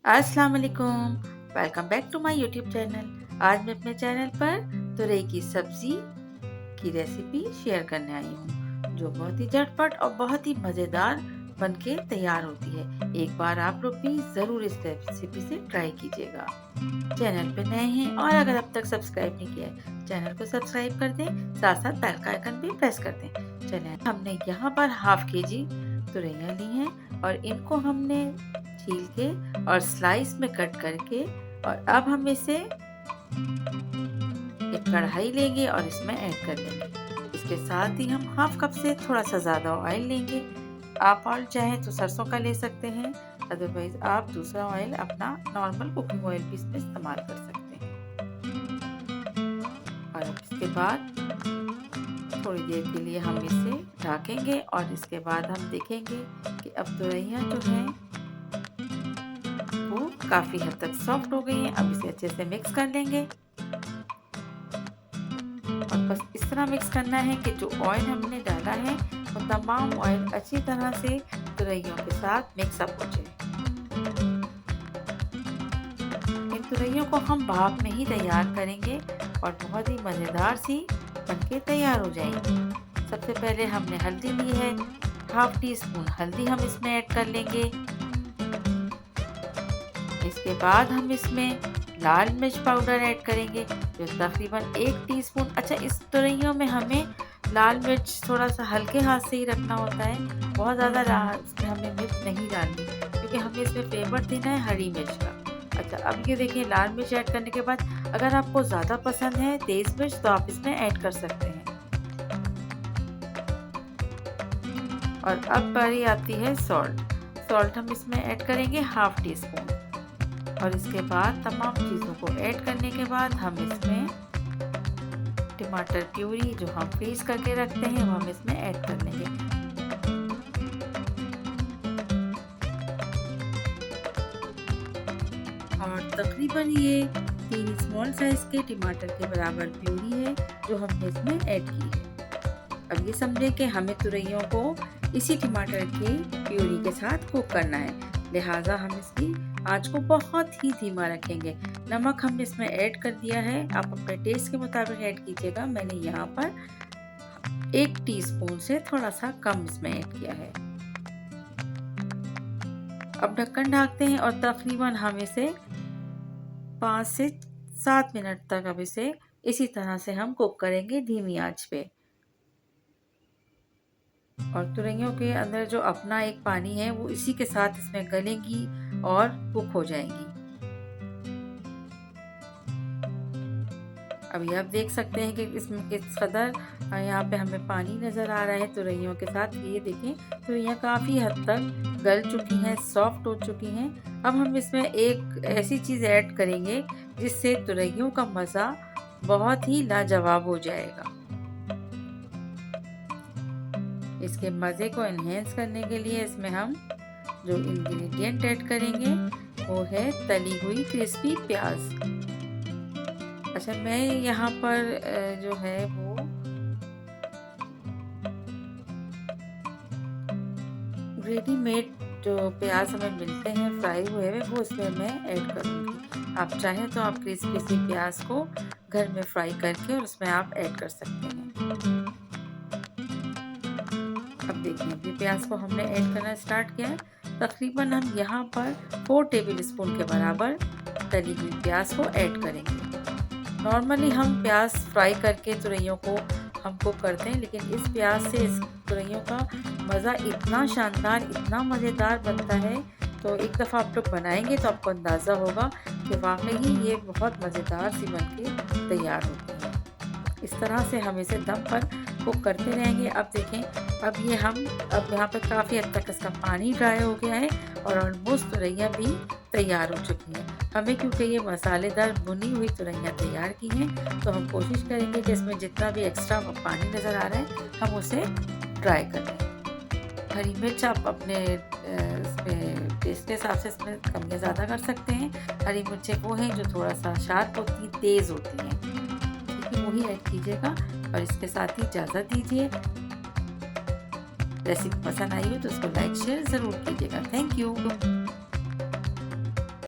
अस्सलाम वालेकुम। Welcome back to my YouTube channel. आज मैं अपने चैनल पर तुरई की सब्ज़ी की रेसिपी शेयर करने आई हूँ, जो बहुत ही झटपट और बहुत ही मज़ेदार बनके तैयार होती है। एक बार आप लोग भी ज़रूर इस रेसिपी से ट्राई कीजिएगा। चैनल पे नए हैं और अगर अब तक सब्सक्राइब नहीं किया है, चैनल को सब्सक्राइब कर दें, साथ साथ बेल का आइकन भी प्रेस कर दें। चलिए, हमने यहाँ पर हाफ केजी तुरैया ली हैं और इनको हमने छील के और स्लाइस में कट करके, और अब हम इसे एक कढ़ाई लेंगे और इसमें ऐड कर देंगे। इसके साथ ही हम हाफ कप से थोड़ा सा ज़्यादा ऑयल लेंगे। आप ऑयल चाहें तो सरसों का ले सकते हैं, अदरवाइज आप दूसरा ऑयल अपना नॉर्मल कुकिंग ऑयल भी इसमें इस्तेमाल कर सकते हैं। और अब इसके बाद थोड़ी देर के लिए हम इसे ढकेंगे और इसके बाद हम देखेंगे कि अब तुरैया जो है वो काफ़ी हद तक सॉफ्ट हो गई है। अब इसे अच्छे से मिक्स कर लेंगे और बस इस तरह मिक्स करना है कि जो ऑयल हमने डाला है वो तमाम ऑयल अच्छी तरह से तुरैयों के साथ मिक्सअप हो जाए। इन तुरैयों को हम भाप में ही तैयार करेंगे और बहुत ही मज़ेदार सी बनके तैयार हो जाएंगी। सबसे पहले हमने हल्दी ली है, हाफ टी स्पून हल्दी हम इसमें ऐड कर लेंगे। इसके बाद हम इसमें लाल मिर्च पाउडर ऐड करेंगे, जो तकरीबन 1 टीस्पून। अच्छा, इस तुरैयों में हमें लाल मिर्च थोड़ा सा हल्के हाथ से ही रखना होता है, बहुत ज़्यादा इसमें हमें मिर्च नहीं डालनी, क्योंकि हमें इसमें फ्लेवर देना है हरी मिर्च का। अच्छा, अब ये देखिए, लाल मिर्च ऐड करने के बाद अगर आपको ज़्यादा पसंद है तेज़ मिर्च तो आप इसमें ऐड कर सकते हैं। और अब बारी आती है सॉल्ट हम इसमें ऐड करेंगे हाफ टी स्पून। और इसके बाद तमाम चीज़ों को ऐड करने के बाद हम इसमें टमाटर प्यूरी जो हम फ्रीज करके रखते हैं वो हम इसमें ऐड कर लेंगे। और तकरीबन ये 3 स्मॉल साइज के टमाटर के बराबर प्यूरी है जो हमने इसमें ऐड की है। अब ये समझे कि हमें तुरैयों को इसी टमाटर के प्यूरी के साथ कुक करना है, लिहाजा हम इसकी आंच को बहुत ही धीमा रखेंगे। नमक हमने इसमें ऐड कर दिया है, आप अपने टेस्ट के मुताबिक ऐड कीजिएगा। मैंने यहाँ पर 1 टीस्पून से थोड़ा सा कम इसमें ऐड किया है। अब ढक्कन ढकते हैं और तकरीबन हम इसे 5 से 7 मिनट तक अब इसे इसी तरह से हम कुक करेंगे धीमी आंच पे। और तुरैयों के अंदर जो अपना एक पानी है वो इसी के साथ इसमें गलेंगी और कुक हो जाएंगी। अभी आप देख सकते हैं कि इसमें किस कदर यहाँ पे हमें पानी नज़र आ रहा है तुरैयों के साथ। ये देखें, तुरैयाँ काफ़ी हद तक गल चुकी हैं, सॉफ्ट हो चुकी हैं। अब हम इसमें एक ऐसी चीज़ ऐड करेंगे जिससे तुरैयों का मज़ा बहुत ही लाजवाब हो जाएगा। इसके मज़े को एनहेंस करने के लिए इसमें हम जो इंग्रेडिएंट ऐड करेंगे वो है तली हुई क्रिस्पी प्याज। अच्छा, मैं यहाँ पर जो है वो रेडीमेड जो प्याज हमें मिलते हैं फ्राई हुए हुए वो इसमें मैं ऐड करूँगी। आप चाहें तो आप क्रिस्पी सी प्याज को घर में फ्राई करके और उसमें आप ऐड कर सकते हैं। अब देखिए, प्याज को हमने ऐड करना स्टार्ट किया है। तकरीबन हम यहाँ पर 4 टेबल स्पून के बराबर तली हुई प्याज को ऐड करेंगे। नॉर्मली हम प्याज फ्राई करके तुरैयों को हम कुक करते हैं, लेकिन इस प्याज से इस तुरैयों का मज़ा इतना शानदार, इतना मज़ेदार बनता है, तो एक दफ़ा आप लोग बनाएंगे तो आपको अंदाज़ा होगा कि वाकई ही ये बहुत मज़ेदार सी बनके तैयार होती है। इस तरह से हम इसे दम पर कुक करते रहेंगे। अब देखें, अब यहाँ पर काफ़ी हद तक इसका पानी ड्राई हो गया है और ऑलमोस्ट तुरैया भी तैयार हो चुकी हैं। हमें क्योंकि ये मसालेदार भुनी हुई तुरैया तैयार की हैं, तो हम कोशिश करेंगे कि इसमें जितना भी एक्स्ट्रा पानी नज़र आ रहा है हम उसे ड्राई कर लें। हरी मिर्च आप अपने इसमें टेस्ट के हिसाब से इसमें कम या ज़्यादा कर सकते हैं। हरी मिर्चें वो हैं जो थोड़ा सा शार्प होती, तेज़ होती हैं, लेकिन वही ऐड कीजिएगा। और इसके साथ ही इजाज़त दीजिए। रेसिपी पसंद आई हो तो उसको लाइक शेयर ज़रूर कीजिएगा। Thank you.